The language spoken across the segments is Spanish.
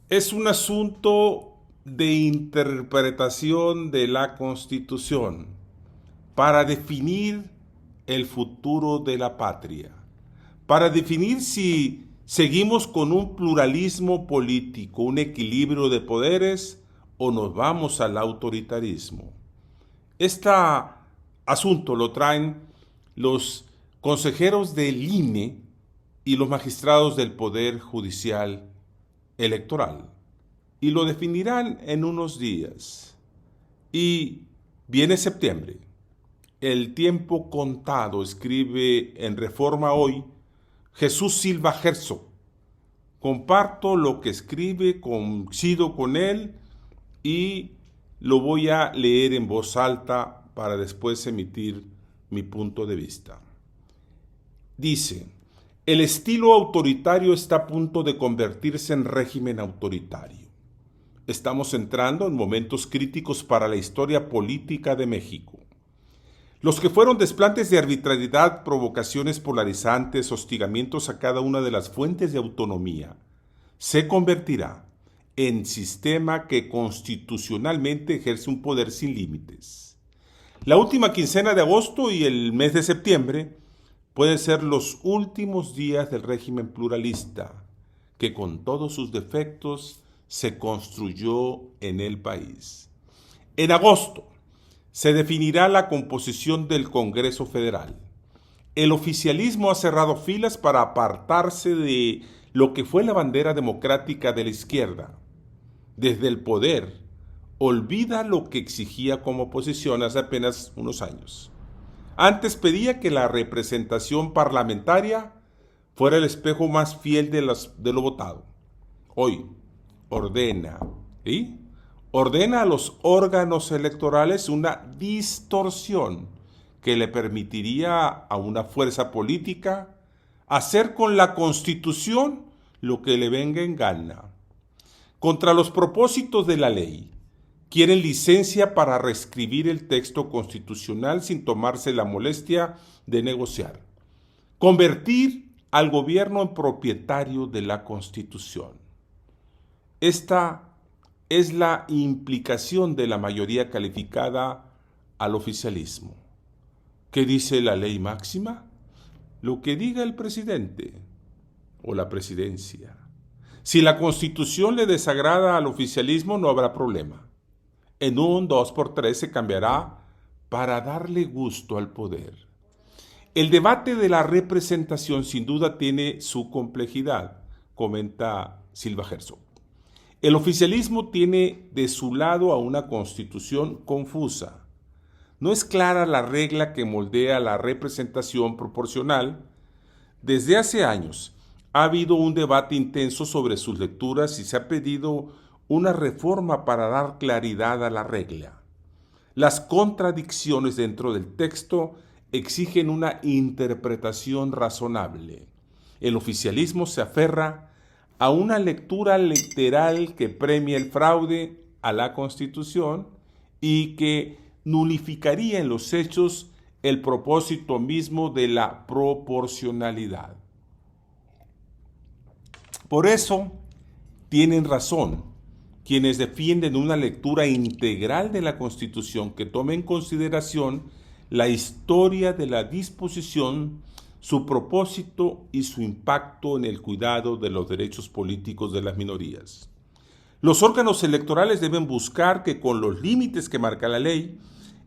Es un asunto de interpretación de la Constitución para definir el futuro de la patria, para definir si seguimos con un pluralismo político, un equilibrio de poderes o nos vamos al autoritarismo. Este asunto lo traen los consejeros del INE y los magistrados del Poder Judicial Electoral y lo definirán en unos días. Y viene septiembre. El tiempo contado, escribe en Reforma Hoy Jesús Silva Herzog. Comparto lo que escribe, coincido con él y lo voy a leer en voz alta para después emitir mi punto de vista. Dice, el estilo autoritario está a punto de convertirse en régimen autoritario. Estamos entrando en momentos críticos para la historia política de México. Los que fueron desplantes de arbitrariedad, provocaciones polarizantes, hostigamientos a cada una de las fuentes de autonomía, se convertirá en sistema que constitucionalmente ejerce un poder sin límites. La última quincena de agosto y el mes de septiembre pueden ser los últimos días del régimen pluralista, que con todos sus defectos se construyó en el país. En agosto se definirá la composición del Congreso Federal. El oficialismo ha cerrado filas para apartarse de lo que fue la bandera democrática de la izquierda. Desde el poder, olvida lo que exigía como oposición hace apenas unos años. Antes pedía que la representación parlamentaria fuera el espejo más fiel de lo votado. Hoy ordena, ¿sí? Ordena a los órganos electorales una distorsión que le permitiría a una fuerza política hacer con la Constitución lo que le venga en gana. Contra los propósitos de la ley, quieren licencia para reescribir el texto constitucional sin tomarse la molestia de negociar. Convertir al gobierno en propietario de la Constitución. Esta es la implicación de la mayoría calificada al oficialismo. ¿Qué dice la ley máxima? Lo que diga el presidente o la presidencia. Si la Constitución le desagrada al oficialismo, no habrá problema. En un 2x3 se cambiará para darle gusto al poder. El debate de la representación sin duda tiene su complejidad, comenta Silva Herzog. El oficialismo tiene de su lado a una constitución confusa. No es clara la regla que moldea la representación proporcional. Desde hace años ha habido un debate intenso sobre sus lecturas y se ha pedido una reforma para dar claridad a la regla. Las contradicciones dentro del texto exigen una interpretación razonable. El oficialismo se aferra a una lectura literal que premia el fraude a la Constitución y que nulificaría en los hechos el propósito mismo de la proporcionalidad. Por eso tienen razón quienes defienden una lectura integral de la Constitución que tome en consideración la historia de la disposición, su propósito y su impacto en el cuidado de los derechos políticos de las minorías. Los órganos electorales deben buscar que con los límites que marca la ley,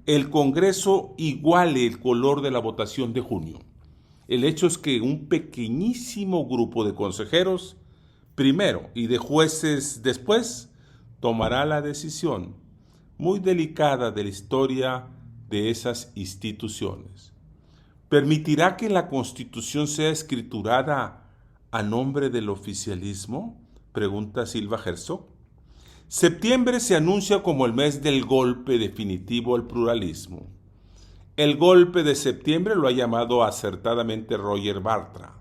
el Congreso iguale el color de la votación de junio. El hecho es que un pequeñísimo grupo de consejeros, primero, y de jueces después, tomará la decisión muy delicada de la historia de esas instituciones. ¿Permitirá que la Constitución sea escriturada a nombre del oficialismo? Pregunta Silva Herzog. Septiembre se anuncia como el mes del golpe definitivo al pluralismo. El golpe de septiembre lo ha llamado acertadamente Roger Bartra.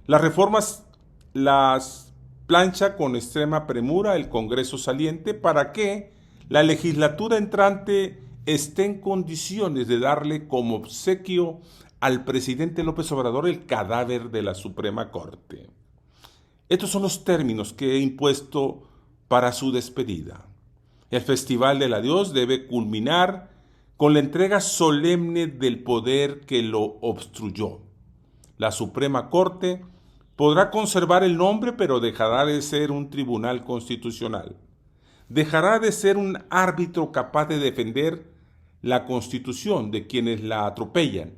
Las reformas las plancha con extrema premura el Congreso saliente para que la legislatura entrante esté en condiciones de darle como obsequio al presidente López Obrador el cadáver de la Suprema Corte. Estos son los términos que he impuesto para su despedida. El Festival del Adiós debe culminar con la entrega solemne del poder que lo obstruyó. La Suprema Corte podrá conservar el nombre, pero dejará de ser un tribunal constitucional. Dejará de ser un árbitro capaz de defender la Constitución de quienes la atropellan,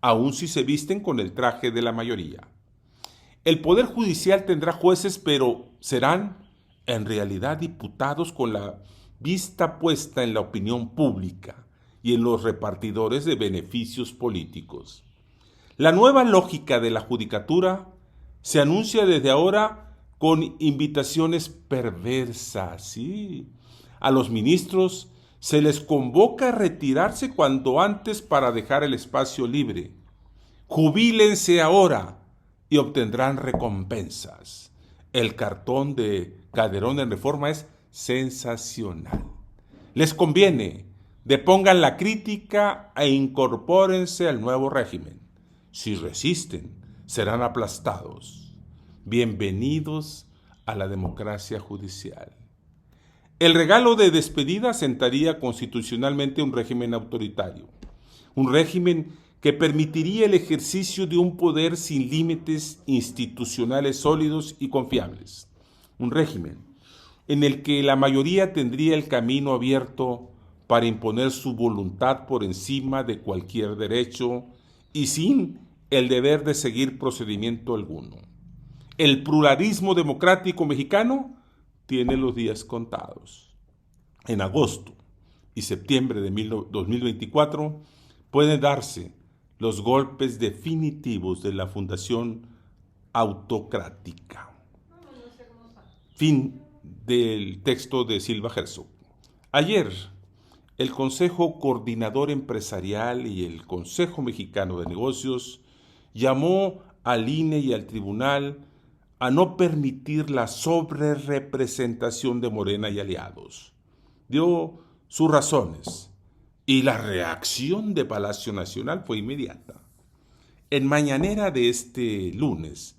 aun si se visten con el traje de la mayoría. El Poder Judicial tendrá jueces, pero serán en realidad diputados con la vista puesta en la opinión pública y en los repartidores de beneficios políticos. La nueva lógica de la judicatura se anuncia desde ahora con invitaciones perversas, ¿sí? A los ministros se les convoca a retirarse cuanto antes para dejar el espacio libre. Jubílense ahora y obtendrán recompensas. El cartón de Calderón en Reforma es sensacional. Les conviene, depongan la crítica e incorpórense al nuevo régimen. Si resisten, serán aplastados. Bienvenidos a la democracia judicial. El regalo de despedida sentaría constitucionalmente un régimen autoritario, un régimen que permitiría el ejercicio de un poder sin límites institucionales sólidos y confiables, un régimen en el que la mayoría tendría el camino abierto para imponer su voluntad por encima de cualquier derecho y sin el deber de seguir procedimiento alguno. El pluralismo democrático mexicano tiene los días contados. En agosto y septiembre de 2024 pueden darse los golpes definitivos de la fundación autocrática. Fin del texto de Silva Herzog. Ayer, el Consejo Coordinador Empresarial y el Consejo Mexicano de Negocios llamó al INE y al Tribunal a no permitir la sobrerepresentación de Morena y aliados. Dio sus razones y la reacción de Palacio Nacional fue inmediata. En mañanera de este lunes,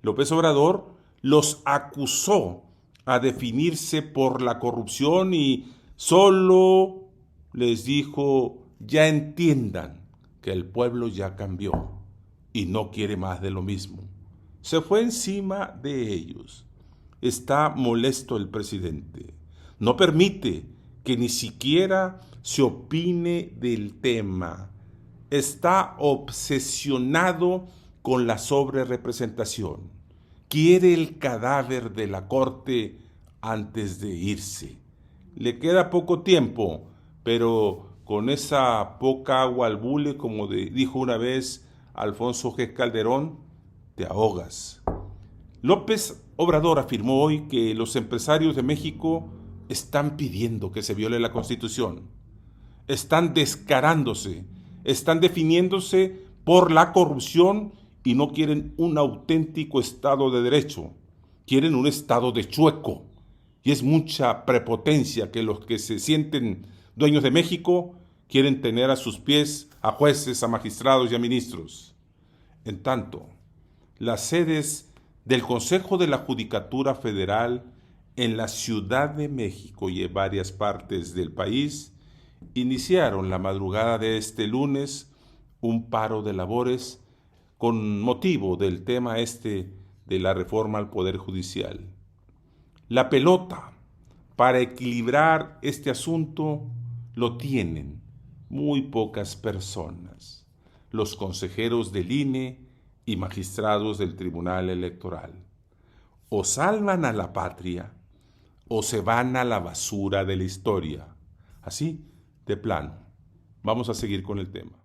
López Obrador los acusó a definirse por la corrupción y solo les dijo: ya entiendan que el pueblo ya cambió y no quiere más de lo mismo. Se fue encima de ellos. Está molesto el presidente. No permite que ni siquiera se opine del tema. Está obsesionado con la sobrerepresentación. Quiere el cadáver de la corte antes de irse. Le queda poco tiempo, pero con esa poca agua al bule, como dijo una vez Alfonso G. Calderón, te ahogas. López Obrador afirmó hoy que los empresarios de México están pidiendo que se viole la Constitución. Están descarándose, están definiéndose por la corrupción y no quieren un auténtico Estado de Derecho. Quieren un Estado de chueco. Y es mucha prepotencia que los que se sienten dueños de México quieren tener a sus pies a jueces, a magistrados y a ministros. En tanto, las sedes del Consejo de la Judicatura Federal en la Ciudad de México y en varias partes del país iniciaron la madrugada de este lunes un paro de labores con motivo del tema de la reforma al Poder Judicial. La pelota para equilibrar este asunto lo tienen muy pocas personas, los consejeros del INE y magistrados del Tribunal Electoral. O salvan a la patria o se van a la basura de la historia. Así, de plano. Vamos a seguir con el tema.